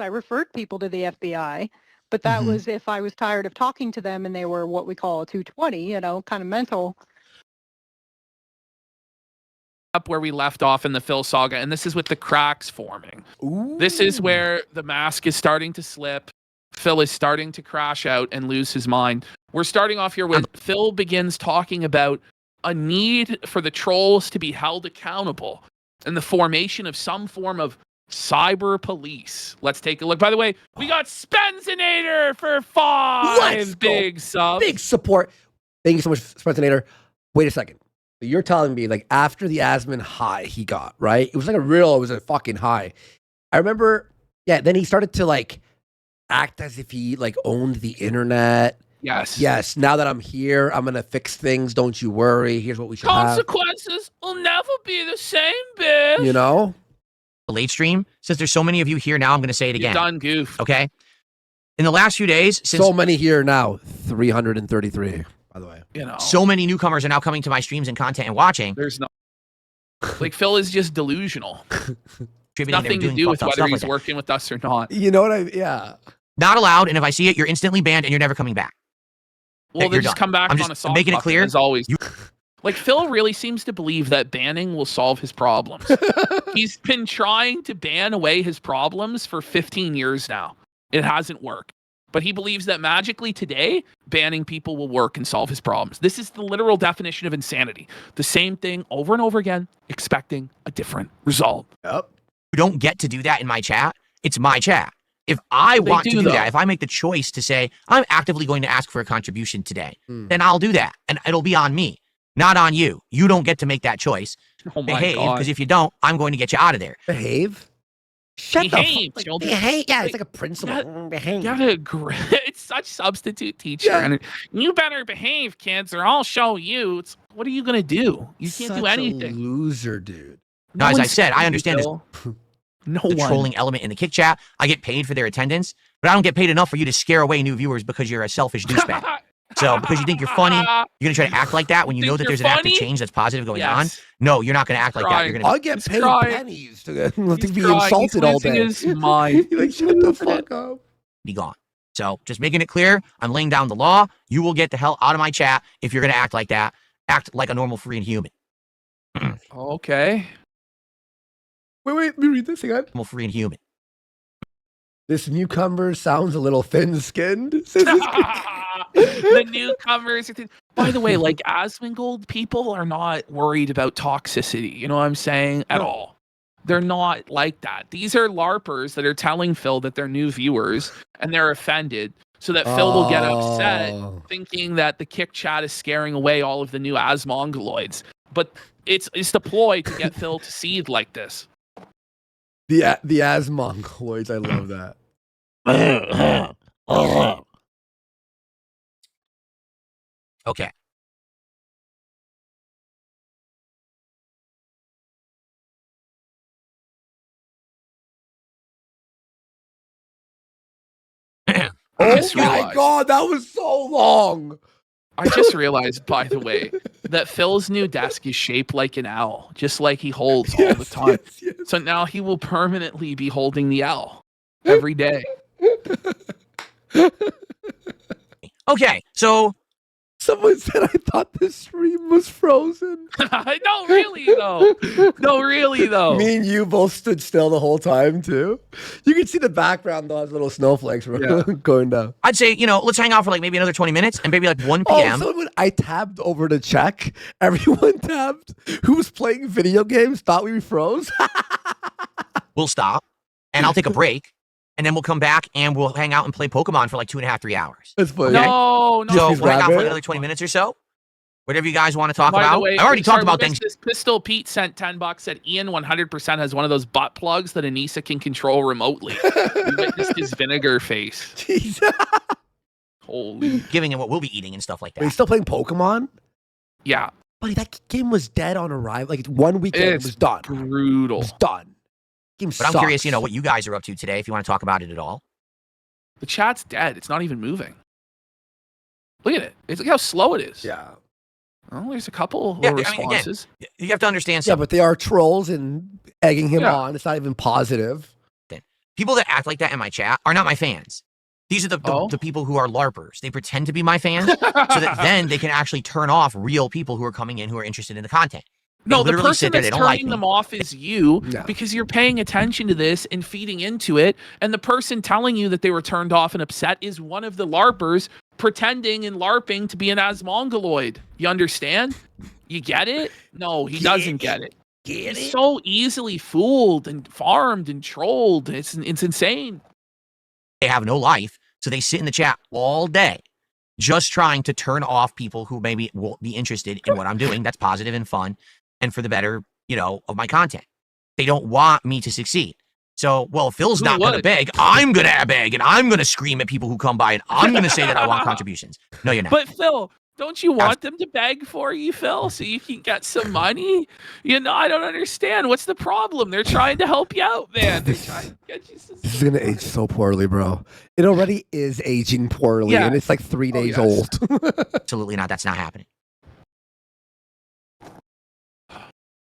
I referred people to the FBI, but that Mm-hmm. was if I was tired of talking to them and they were what we call a 220, kind of mental. Up where we left off in the Phil saga, and this is with the cracks forming. Ooh. This is where the mask is starting to slip. Phil is starting to crash out and lose his mind. We're starting off here with Phil begins talking about a need for the trolls to be held accountable and the formation of some form of cyber police. Let's take a look. By the way, we got Spenzinator for 5 big subs. Big support. Thank you so much, Spenzinator. Wait a second. You're telling me, like, after the Asmon high he got, right? It was a fucking high. I remember, then he started to, like, act as if he, like, owned the internet. Yes. Now that I'm here, I'm going to fix things. Don't you worry. Here's what we should have. Consequences will never be the same, bitch. You know? The late stream, since there's so many of you here now, I'm going to say it again. You're done, goof. Okay? In the last few days, since so many here now, 333. By the way, so many newcomers are now coming to my streams and content and watching. There's no, like, Phil is just delusional. Nothing to doing do with fucked up whether stuff he's like working with us or not. You know what yeah. Not allowed, and if I see it, you're instantly banned and you're never coming back. Well, then just come back on a soft making it clear. As always. Like, Phil really seems to believe that banning will solve his problems. He's been trying to ban away his problems for 15 years now. It hasn't worked. But he believes that magically today, banning people will work and solve his problems. This is the literal definition of insanity. The same thing over and over again, expecting a different result. Yep. You don't get to do that in my chat. It's my chat. If I want to do that, if I make the choice to say, I'm actively going to ask for a contribution today, then I'll do that. And it'll be on me, not on you. You don't get to make that choice. Oh my Behave, God. because if you don't, I'm going to get you out of there. Behave? Shut Behave, the children. Behave. Yeah, it's like a principle. Behave. You gotta agree. It's such substitute teacher. Yeah. And you better behave, kids, or I'll show you. What are you gonna do? You can't do anything. A loser, dude. No, as I said, I understand the one. trolling element in the kick chat. I get paid for their attendance, but I don't get paid enough for you to scare away new viewers because you're a selfish douchebag. So because you think you're funny, you're going to try to act like that when you know that there's an active change that's positive going on? No, you're not going to act like that. You're going I get paid pennies to be insulted all day. His mind. Like, shut the fuck up. Be gone. So just making it clear, I'm laying down the law. You will get the hell out of my chat if you're going to act like that. Act like a normal, free, and human. Okay. Wait, let me read this again. Normal, free, and human. This newcomer sounds a little thin-skinned. The newcomers. By the way, like, Asmongold people are not worried about toxicity. You know what I'm saying? At all. They're not like that. These are LARPers that are telling Phil that they're new viewers and they're offended so that Phil will get upset thinking that the kick chat is scaring away all of the new Asmongoloids. But it's the ploy to get Phil to seed like this. The Asmongoloids, I love that. Okay. Oh my God, that was so long. I just realized, by the way, that Phil's new desk is shaped like an L, just like he holds all the time. Yes. So now he will permanently be holding the L every day. Okay, so someone said I thought the stream was frozen. No, really though. No, really though. Me and you both stood still the whole time too. You can see the background though, as little snowflakes going down. I'd say, let's hang out for like maybe another 20 minutes and maybe like 1 p.m. I tabbed over to check. Everyone tabbed. Who was playing video games thought we froze. We'll stop and I'll take a break. And then we'll come back and we'll hang out and play Pokemon for like 2.5, 3 hours. That's funny. Okay? No. So we'll hang out for another 20 minutes or so. Whatever you guys want to talk about. Way, I already talked about things. This Pistol Pete sent $10. Said Ian 100% has one of those butt plugs that Anissa can control remotely. We witnessed his vinegar face. Jeez. Holy. Giving him what we'll be eating and stuff like that. Are you still playing Pokemon? Yeah. Buddy, that game was dead on arrival. Like 1 weekend, it was done. Brutal. It was done. Game but I'm curious, what you guys are up to today, if you want to talk about it at all. The chat's dead. It's not even moving. Look at it. Look how slow it is. Yeah. Well, there's a couple responses. Again, you have to understand something. Yeah, but they are trolls and egging him on. It's not even positive. If people that act like that in my chat are not my fans. These are the people who are LARPers. They pretend to be my fans so that then they can actually turn off real people who are coming in who are interested in the content. No, the person that's turning them off is you because you're paying attention to this and feeding into it. And the person telling you that they were turned off and upset is one of the LARPers pretending and LARPing to be an Asmongoloid. You understand? You get it? No, he doesn't get it. He's so easily fooled and farmed and trolled. It's insane. They have no life, so they sit in the chat all day just trying to turn off people who maybe won't be interested in what I'm doing that's positive and fun and for the better, of my content. They don't want me to succeed. So, well, Phil's not going to beg. I'm going to beg, and I'm going to scream at people who come by, and I'm going to say that I want contributions. No, you're not. But Phil, don't you want them to beg for you, Phil, so you can get some money? I don't understand. What's the problem? They're trying to help you out, man. They're trying to get you some. This is going to age so poorly, bro. It already is aging poorly, and it's like 3 days old. Absolutely not. That's not happening.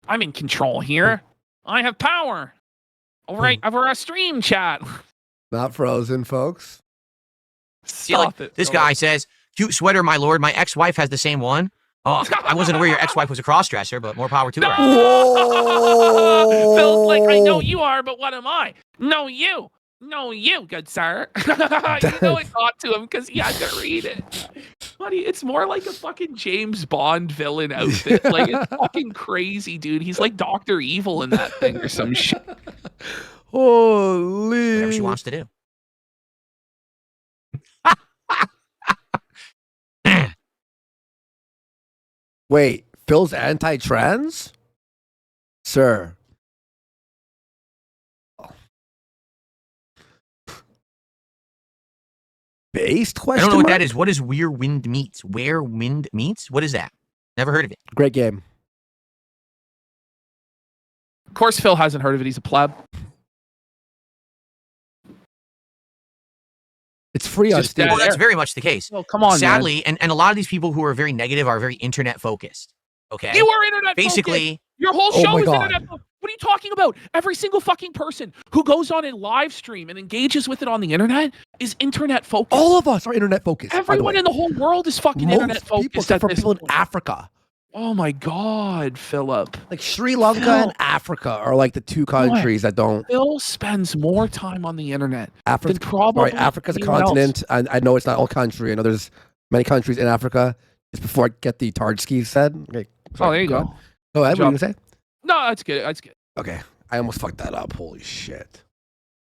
I'm in control here. I have power. All right, over our stream chat. Not frozen, folks. Stop it. This guy says, "Cute sweater, my lord. My ex-wife has the same one." Oh, I wasn't aware your ex-wife was a cross-dresser, but more power to her. Phil's like, I know you are, but what am I? No, you, good sir. You I talked to him because he had to read it. Buddy, it's more like a fucking James Bond villain outfit. Like, it's fucking crazy, dude. He's like Dr. Evil in that thing or some shit. Holy. Whatever she wants to do. Wait, Phil's anti-trans? Sir. Based question? I don't know what mark? that is. What is Where Wind Meets? Where Wind Meets? What is that? Never heard of it. Great game. Of course, Phil hasn't heard of it. He's a pleb. It's free on Steam. Well, that's very much the case. Oh, come on, sadly, and a lot of these people who are very negative are very internet focused. Okay, you are internet basically focused. Your whole show is internet focused. What are you talking about? Every single fucking person who goes on a live stream and engages with it on the internet is internet focused. All of us are internet focused. Everyone in the whole world is fucking internet focused. People, except for people in Africa. Oh my God, Philip. Like Sri Lanka and Africa are like the two countries that don't. Phil spends more time on the internet Africa, than probably Africa's a continent. I know it's not all country. I know there's many countries in Africa. Just before I get the Tardsky said. Okay, there you go. Go ahead. What are you going to say? No, that's good. That's good. Okay. I almost fucked that up. Holy shit.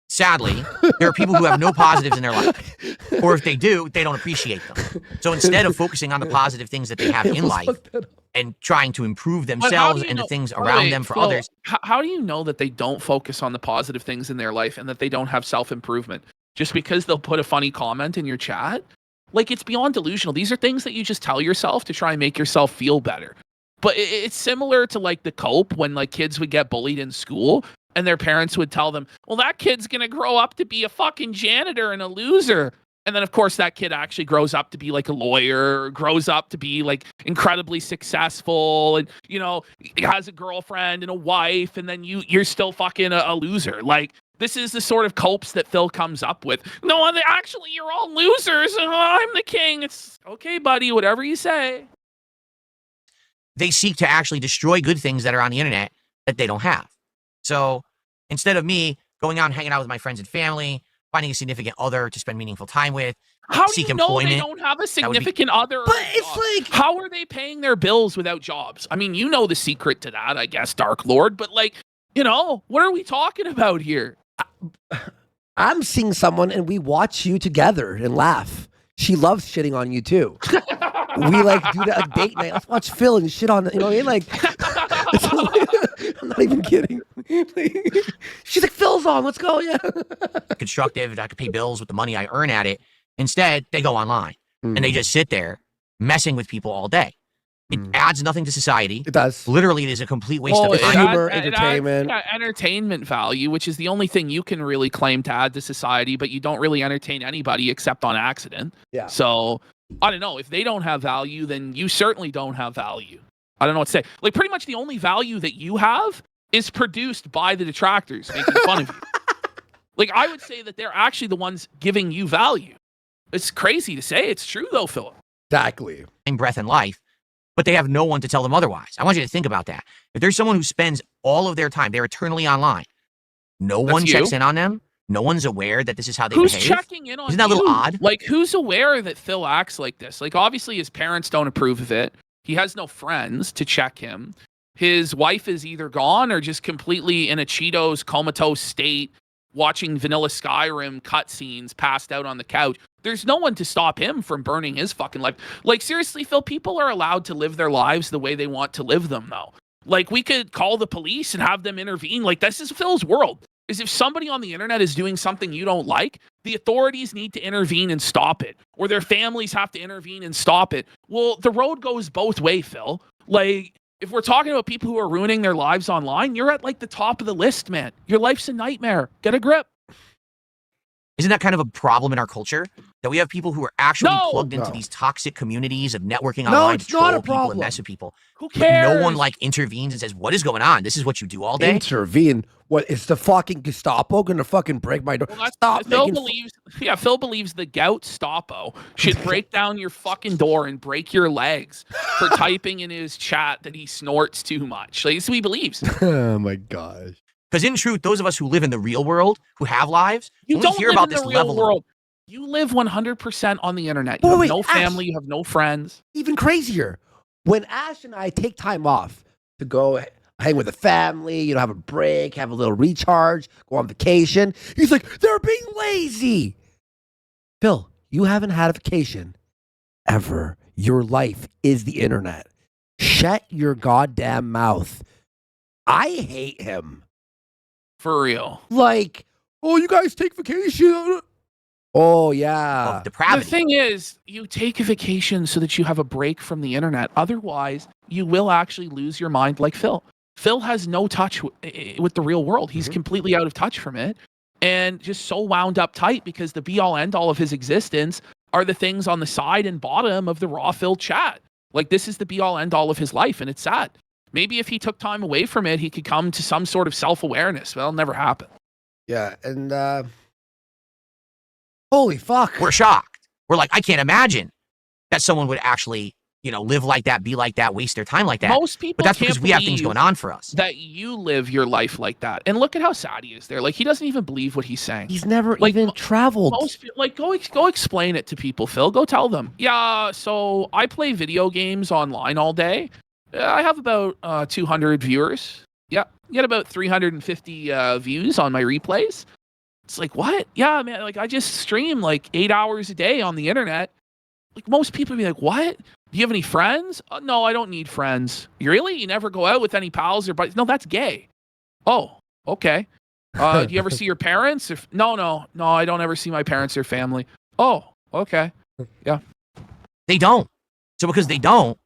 Sadly, there are people who have no positives in their life. Or if they do, they don't appreciate them. So instead of focusing on the positive things that they have in life and trying to improve themselves and the things around them for others. How do you know that they don't focus on the positive things in their life and that they don't have self-improvement? Just because they'll put a funny comment in your chat? Like, it's beyond delusional. These are things that you just tell yourself to try and make yourself feel better. But it's similar to like the cope when like kids would get bullied in school and their parents would tell them, well, that kid's going to grow up to be a fucking janitor and a loser. And then, of course, that kid actually grows up to be like a lawyer, grows up to be like incredibly successful and, has a girlfriend and a wife. And then you're still fucking a loser. Like, this is the sort of copes that Phil comes up with. No, actually, you're all losers. I'm the king. It's okay, buddy, whatever you say. They seek to actually destroy good things that are on the internet that they don't have. So instead of me going out and hanging out with my friends and family, finding a significant other to spend meaningful time with, how do you know they don't have a significant other? But it's like, how are they paying their bills without jobs? I mean, you know the secret to that, I guess, Dark Lord. But like, what are we talking about here? I'm seeing someone and we watch you together and laugh. She loves shitting on you too. We like do that date night. Let's watch Phil and shit on. You know what I mean? Like, I'm not even kidding. She's like, Phil's on. Let's go. Yeah. Constructive. I could pay bills with the money I earn at it. Instead, they go online and they just sit there messing with people all day. It adds nothing to society. It does. Literally, it is a complete waste of time. Humor, entertainment. Entertainment value, which is the only thing you can really claim to add to society, but you don't really entertain anybody except on accident. Yeah. So, I don't know. If they don't have value, then you certainly don't have value. I don't know what to say. Like, pretty much the only value that you have is produced by the detractors making fun of you. Like, I would say that they're actually the ones giving you value. It's crazy to say. It's true, though, Philip. Exactly. In breath and life, but they have no one to tell them otherwise. I want you to think about that. If there's someone who spends all of their time, they're eternally online, no one checks in on them, no one's aware that this is how they behave. Who's checking in on Isn't that a little odd? Like, who's aware that Phil acts like this? Like, obviously, his parents don't approve of it. He has no friends to check him. His wife is either gone or just completely in a Cheetos comatose state, watching vanilla Skyrim cutscenes, passed out on the couch. There's no one to stop him from burning his fucking life. Like, seriously, Phil, people are allowed to live their lives the way they want to live them, though. Like, we could call the police and have them intervene. Like, this is Phil's world. Is if somebody on the internet is doing something you don't like, the authorities need to intervene and stop it. Or their families have to intervene and stop it. Well, the road goes both ways, Phil. Like, if we're talking about people who are ruining their lives online, you're at, like, the top of the list, man. Your life's a nightmare. Get a grip. Isn't that kind of a problem in our culture? That we have people who are actually plugged into these toxic communities of networking online to troll people and mess with people. Who cares? But no one, like, intervenes and says, what is going on? This is what you do all day? Intervene? What, is the fucking Gestapo gonna fucking break my door? Well, Phil believes the gout Stapo should break down your fucking door and break your legs for typing in his chat that he snorts too much. Like, this is what he believes. Oh my gosh. Because in truth, those of us who live in the real world, who have lives, you only don't hear live about in this the real level world. You live 100% on the internet. You have no family. You have no friends. Even crazier. When Ash and I take time off to go hang with the family, you know, have a break, have a little recharge, go on vacation, he's like, they're being lazy. Phil, you haven't had a vacation ever. Your life is the internet. Shut your goddamn mouth. I hate him. For real. Like, oh, you guys take vacation. Oh, yeah. Depravity. The thing is, you take a vacation so that you have a break from the internet. Otherwise, you will actually lose your mind like Phil. Phil has no touch with the real world. He's completely out of touch from it and just so wound up tight because the be-all, end-all of his existence are the things on the side and bottom of the raw Phil chat. Like, this is the be-all, end-all of his life, and it's sad. Maybe if he took time away from it, he could come to some sort of self-awareness. Well, it'll never happen. Yeah, and holy fuck. We're shocked. We're like, I can't imagine that someone would actually, you know, live like that, be like that, waste their time like that. Most people but that's can't because we have things going on for us. That you live your life like that. And look at how sad he is there. Like, he doesn't even believe what he's saying. He's never like, even traveled. Go explain it to people, Phil. Go tell them. Yeah, so I play video games online all day. I have about 200 viewers. Yeah, get about 350 views on my replays. It's like, what? Yeah, man, like, I just stream like 8 hours a day on the internet. Like, most people would be like, what? Do you have any friends? No, I don't need friends. Really? You never go out with any pals or buddies? No, that's gay. Oh, okay. Do you ever see your parents? No, I don't ever see my parents or family. Oh, okay. Yeah. They don't. So because they don't,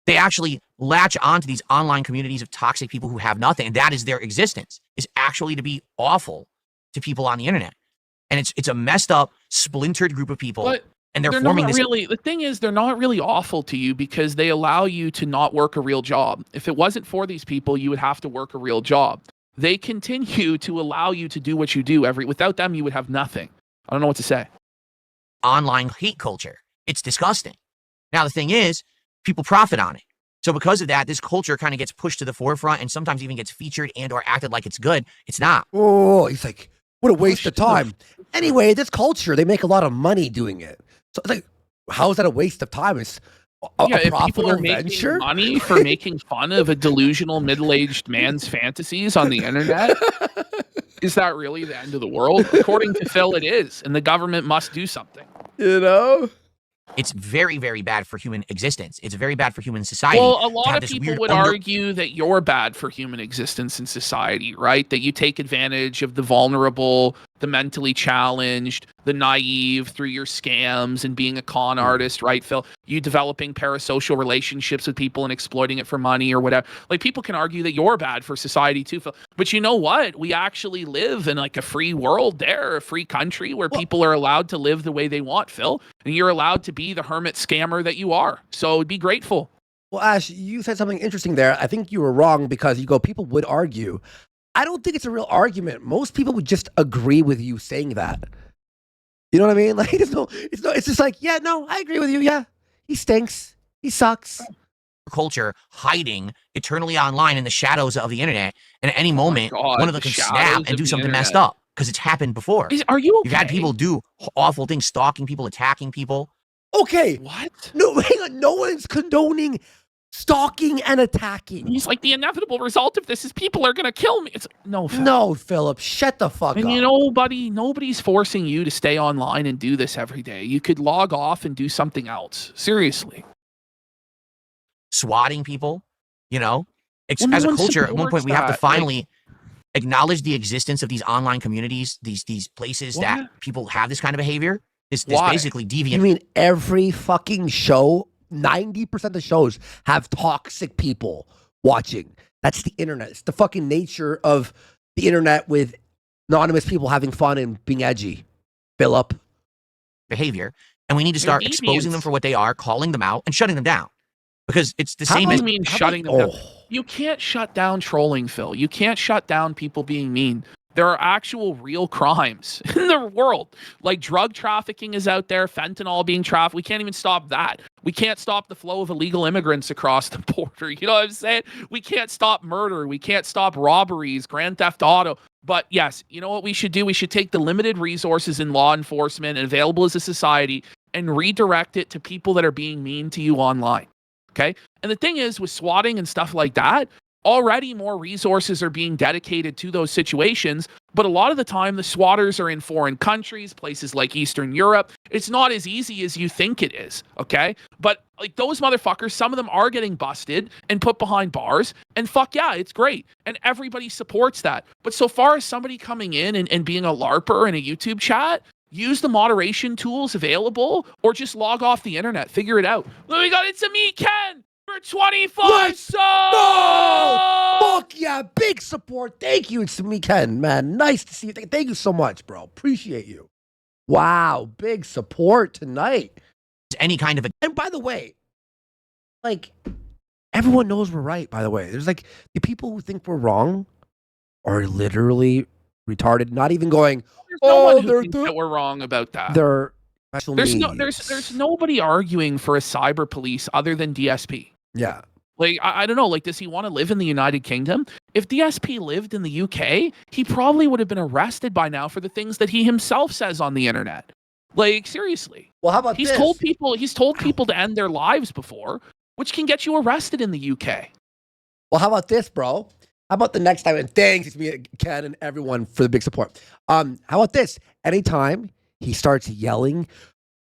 they actually latch onto these online communities of toxic people who have nothing, and that is their existence, is actually to be awful to people on the internet. And it's a messed up, splintered group of people. But and they're forming this. The thing is, they're not really awful to you because they allow you to not work a real job. If it wasn't for these people, you would have to work a real job. They continue to allow you to do what you do. Without them, you would have nothing. I don't know what to say. Online hate culture. It's disgusting. Now, the thing is, people profit on it. So because of that, this culture kind of gets pushed to the forefront and sometimes even gets featured and or acted like it's good. It's not. Oh, he's like, what a waste of time. Anyway, this culture, they make a lot of money doing it. So it's like, how is that a waste of time? It's a profitable venture? Money for making fun of a delusional middle-aged man's fantasies on the internet? Is that really the end of the world? According to Phil, it is, and the government must do something. You know? It's very, very bad for human existence. It's very bad for human society. Well, a lot of people would argue that you're bad for human existence in society, right? That you take advantage of the vulnerable, the mentally challenged, the naive through your scams and being a con artist, right, Phil? You developing parasocial relationships with people and exploiting it for money or whatever. Like, people can argue that you're bad for society too, Phil. But you know what? We actually live in like a free world there, a free country where people are allowed to live the way they want, Phil. And you're allowed to be the hermit scammer that you are. So be grateful. Well, Ash, you said something interesting there. I think you were wrong because you go, people would argue. I don't think it's a real argument. Most people would just agree with you saying that. You know what I mean? Like, it's just like, yeah, no, I agree with you. Yeah, he stinks. He sucks. Culture hiding eternally online in the shadows of the internet, and at any moment, God, one of them the can shadows snap of and do the something messed internet. up because it's happened before. Are you okay? You've had people do awful things, stalking people, attacking people. Okay. What? No, hang on. No one's condoning stalking and attacking. He's like, the inevitable result of this is people are gonna kill me. It's no, Phil. No, Philip, shut the fuck And up. nobody's forcing you to stay online and do this every day. You could log off and do something else. Seriously. Swatting people, you know, Well, no as a one culture, at one supports point we have to that, finally acknowledge the existence of these online communities, these places What? that people have this kind of behavior. This Why? basically You deviant. mean every fucking show, 90% of the shows have toxic people watching? That's the internet. It's the fucking nature of the internet with anonymous people having fun and being edgy. Philip. behavior, and we need to They're start exposing them deviants. for what they are, calling them out, and shutting them down. Because it's the How same do as you mean how shutting about- them down? You can't shut down trolling, Phil. You can't shut down people being mean. There are actual real crimes in the world. Like drug trafficking is out there, fentanyl being trafficked. We can't even stop that. We can't stop the flow of illegal immigrants across the border. You know what I'm saying? We can't stop murder. We can't stop robberies, grand theft auto. But yes, you know what we should do? We should take the limited resources in law enforcement and available as a society and redirect it to people that are being mean to you online. Okay? And the thing is, with swatting and stuff like that, already more resources are being dedicated to those situations, but a lot of the time the swatters are in foreign countries, places like Eastern Europe. It's not as easy as you think it is, okay? But like those motherfuckers, some of them are getting busted and put behind bars, and fuck yeah, it's great. And everybody supports that. But so far as somebody coming in and being a LARPer in a YouTube chat, use the moderation tools available or just log off the internet. Figure it out. We got It's a Me, Ken, for 25 Let's subs! Fuck yeah, big support. Thank you. It's me, Ken, man. Nice to see you. Thank you so much, bro. Appreciate you. Wow, big support tonight. any kind of a And by the way, like, everyone knows we're right, by the way. There's like the people who think we're wrong are literally retarded, not even going, There's no Oh, one who they're thinks the- that we're wrong about that. they're special There's needs. nobody arguing for a cyber police other than DSP. Yeah. Like, I don't know, like, does he want to live in the United Kingdom? If DSP lived in the UK, he probably would have been arrested by now for the things that he himself says on the internet. Like, seriously. Well, how about He's this? told people to end their lives before, which can get you arrested in the UK. Well, how about this, bro? How about the next time? And thanks, it's me, Ken, and everyone for the big support. How about this? Anytime he starts yelling,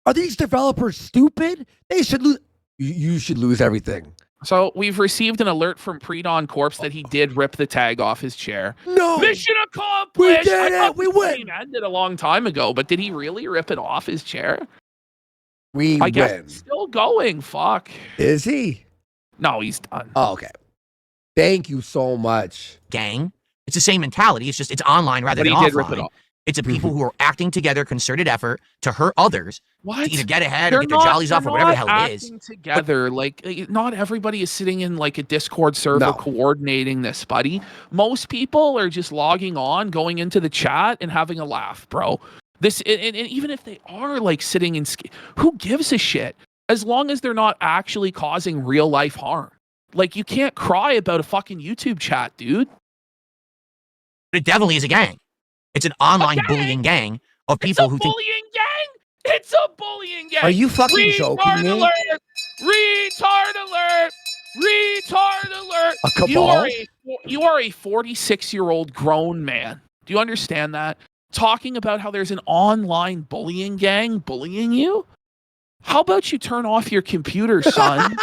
"Are these developers stupid? They should lose." You should lose everything. So we've received an alert from Pre-Dawn Corpse that he did rip the tag off his chair. No, Mission accomplished! did I it! thought We the win! stream ended a long time ago, but did he really rip it off his chair? we I guess win. it's still going. Fuck. Is he? No, he's done. Oh, okay. Thank you so much. gang. It's the same mentality. It's just it's online rather But than he did rip it offline. off. It's a people who are acting together, concerted effort to hurt others What? to either get ahead or get their jollies off or whatever the hell it is. acting together. Like, not everybody is sitting in like a Discord server No. coordinating this, buddy. Most people are just logging on, going into the chat, and having a laugh, bro. This, and even if they are like sitting in, who gives a shit? As long as they're not actually causing real life harm. Like, you can't cry about a fucking YouTube chat, dude. But it definitely is a gang. It's an online gang? bullying gang of It's a people who think bullying gang. It's a bullying gang. Are you fucking Retard joking me? alert! Retard alert! Retard alert! A cabal? You are a 46-year-old grown man. Do you understand that? Talking about how there's an online bullying gang bullying you? How about you turn off your computer, son?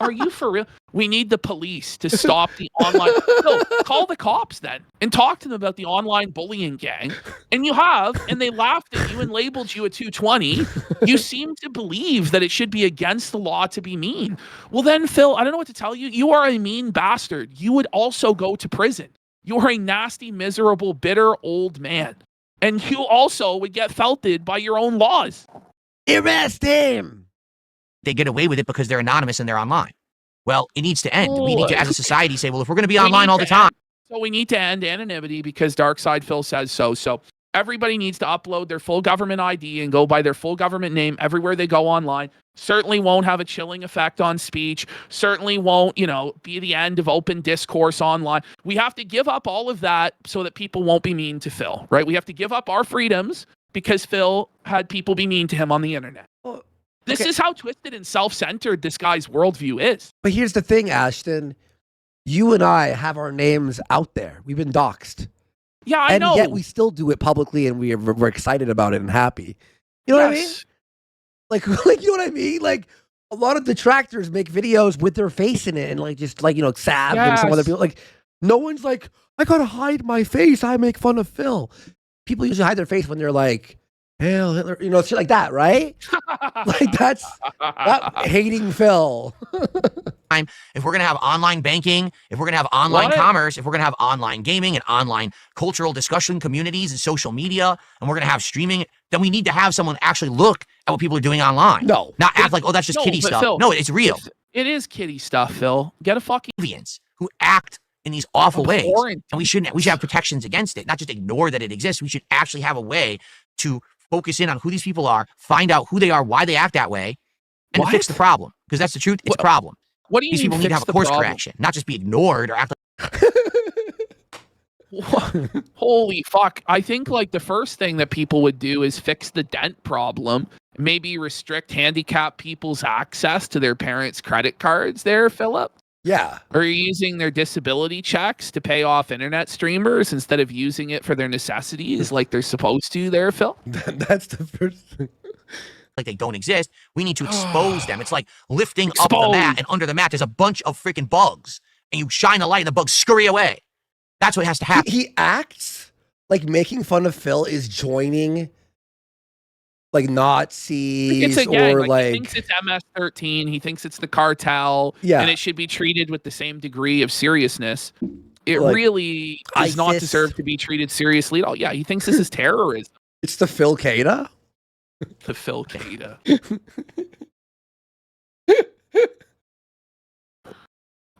Are you for real? We need the police to stop the online. No, call the cops then and talk to them about the online bullying gang. And you have, and they laughed at you and labeled you a 220. You seem to believe that it should be against the law to be mean. Well, then, Phil, I don't know what to tell you. You are a mean bastard. You would also go to prison. You are a nasty, miserable, bitter old man. And you also would get felted by your own laws. Arrest him. they get away with it because they're anonymous and they're online. Well, it needs to end. We need to, as a society, say, well, if we're going to be We online need all the to time, So we need to end anonymity because Darkside Phil says so. So everybody needs to upload their full government ID and go by their full government name everywhere they go online. Certainly won't have a chilling effect on speech. Certainly won't, be the end of open discourse online. We have to give up all of that so that people won't be mean to Phil, right? We have to give up our freedoms because Phil had people be mean to him on the internet. Well, This okay. is how twisted and self-centered this guy's worldview is. But here's the thing, Ashton. You and I have our names out there. We've been doxxed. Yeah, I and know. yet we still do it publicly, and we're excited about it and happy. You know what I mean? Like you know what I mean? Like a lot of detractors make videos with their face in it and Sav and some other people. Like no one's like, I gotta hide my face. I make fun of Phil. People usually hide their face when they're like, Hail Hitler, shit like that, right? Like that's not hating Phil. If we're going to have online banking, if we're going to have online commerce, if we're going to have online gaming and online cultural discussion communities and social media, and we're going to have streaming, then we need to have someone actually look at what people are doing online. No. Not act like, oh, that's just kiddie stuff. Phil, no, it's real. It is kiddie stuff, Phil. Get a fucking... Who act in these awful ways. Abhorrent. And we should have protections against it, not just ignore that it exists. We should actually have a way to focus in on who these people are, find out who they are, why they act that way, and to fix the problem. Because that's the truth. It's a problem. What do you These mean people need to have a course correction, not just be ignored or act like... Holy fuck. I think the first thing that people would do is fix the dent problem. Maybe restrict handicapped people's access to their parents' credit cards there, Philip. Yeah. Or using their disability checks to pay off internet streamers instead of using it for their necessities like they're supposed to there, Phil. That's the first thing. Like they don't exist. We need to expose them. It's like lifting up the mat, and under the mat there's a bunch of freaking bugs, and you shine a light and the bugs scurry away. That's what has to happen. He acts like making fun of Phil is joining Nazis He thinks it's MS-13. He thinks it's the cartel. Yeah. And it should be treated with the same degree of seriousness. It really does not deserve to be treated seriously at all. Yeah, he thinks this is terrorism. It's the Phil Qaeda. The Phil Qaeda.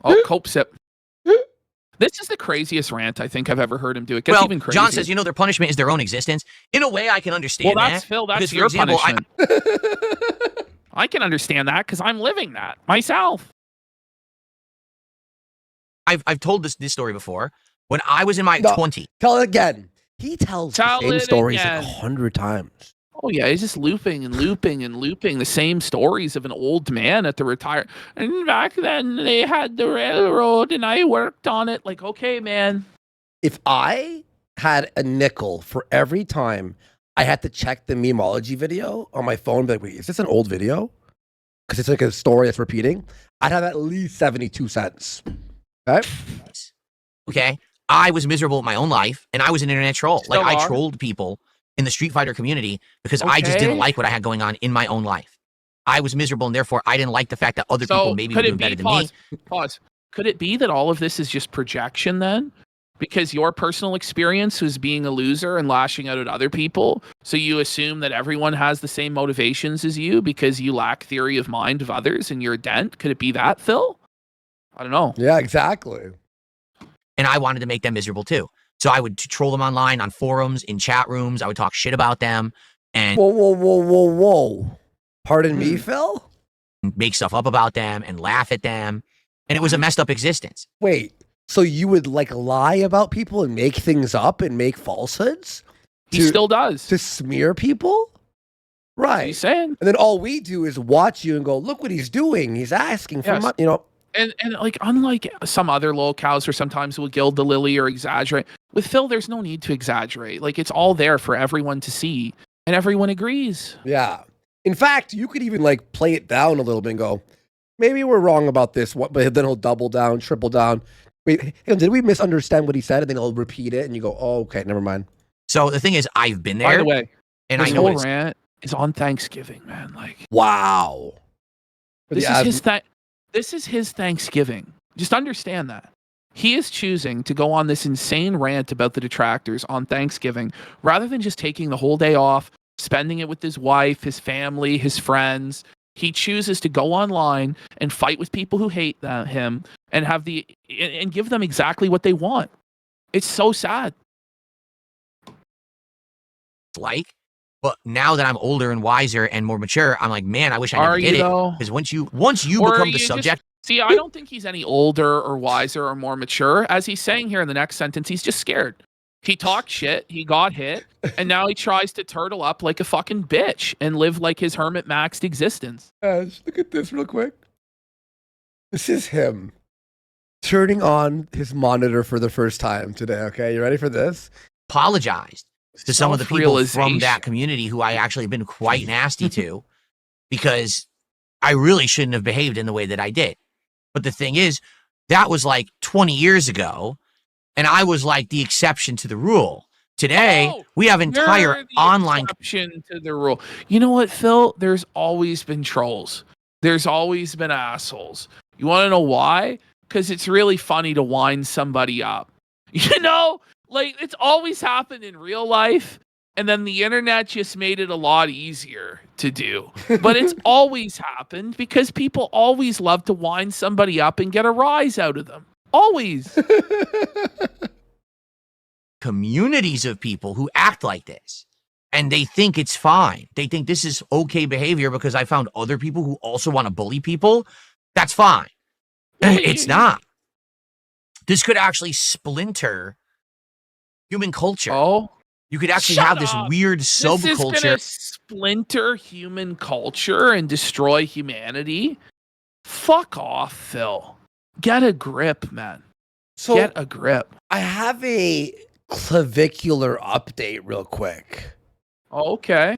Oh, cope sip. This is the craziest rant I think I've ever heard him do. It gets even crazier. John says, their punishment is their own existence. In a way, I can understand that. Well, that's Phil. That's because, your example, punishment. I can understand that because I'm living that myself. I've told this story before. When I was in my 20s. Tell it again. He tells the same stories 100 times. Oh, yeah, he's just looping and looping and looping the same stories of an old man at the retire. And back then, they had the railroad, and I worked on it. Like, okay, man. If I had a nickel for every time I had to check the memeology video on my phone, be like, wait, is this an old video? Because it's like a story that's repeating. I'd have at least 72 cents. Okay? Okay? I was miserable in my own life, and I was an internet troll. I trolled people in the Street Fighter community because I just didn't like what I had going on in my own life. I was miserable, and therefore I didn't like the fact that other people maybe were doing better than me. Pause. Could it be that all of this is just projection then? Because your personal experience was being a loser and lashing out at other people, so you assume that everyone has the same motivations as you because you lack theory of mind of others and you're a dent? Could it be that, Phil? I don't know. Yeah, exactly. And I wanted to make them miserable too. So I would troll them online on forums, in chat rooms. I would talk shit about them. And whoa. Pardon me, Phil? Make stuff up about them and laugh at them. And it was a messed up existence. Wait, so you would lie about people and make things up and make falsehoods? He still does. To smear people? Right. He's saying. And then all we do is watch you and go, look what he's doing. He's asking for money, And unlike some other locales where sometimes we'll gild the lily or exaggerate, with Phil, there's no need to exaggerate. It's all there for everyone to see, and everyone agrees. Yeah. In fact, you could even play it down a little bit and go, maybe we're wrong about this, but then he'll double down, triple down. Wait, did we misunderstand what he said? And then he'll repeat it, and you go, oh, okay, never mind. So the thing is, I've been there. By the way, and this I know whole rant is on Thanksgiving, man. Wow. This is his Thanksgiving. Just understand that. He is choosing to go on this insane rant about the detractors on Thanksgiving rather than just taking the whole day off, spending it with his wife, his family, his friends. He chooses to go online and fight with people who hate him and and give them exactly what they want. It's so sad. Like, but now that I'm older and wiser and more mature, I'm like, man, I wish I never did it. Because once you Or become the you subject, see, I don't think he's any older or wiser or more mature. As he's saying here in the next sentence, he's just scared. He talked shit, he got hit, and now he tries to turtle up like a fucking bitch and live like his hermit maxed existence. Guys, look at this real quick. This is him turning on his monitor for the first time today. Okay, you ready for this? apologized to some of the people from Self-realization. that community who I actually have been quite nasty to, because I really shouldn't have behaved in the way that I did. But the thing is, that was like 20 years ago, and I was like the exception to the rule. Today, we have entire You're the online. exception to the rule. You know what, Phil? There's always been trolls. There's always been assholes. You want to know why? Because it's really funny to wind somebody up. You know, like it's always happened in real life, and then the internet just made it a lot easier to do. But it's always happened because people always love to wind somebody up and get a rise out of them. Always. Communities of people who act like this, and they think it's fine. They think this is okay behavior because I found other people who also want to bully people. That's fine. It's not. This could actually splinter human culture. Oh, You could actually shut have this up. weird This is subculture. gonna splinter human culture and destroy humanity. Fuck off, Phil. Get a grip, man. So Get a grip. I have a clavicular update real quick. Okay.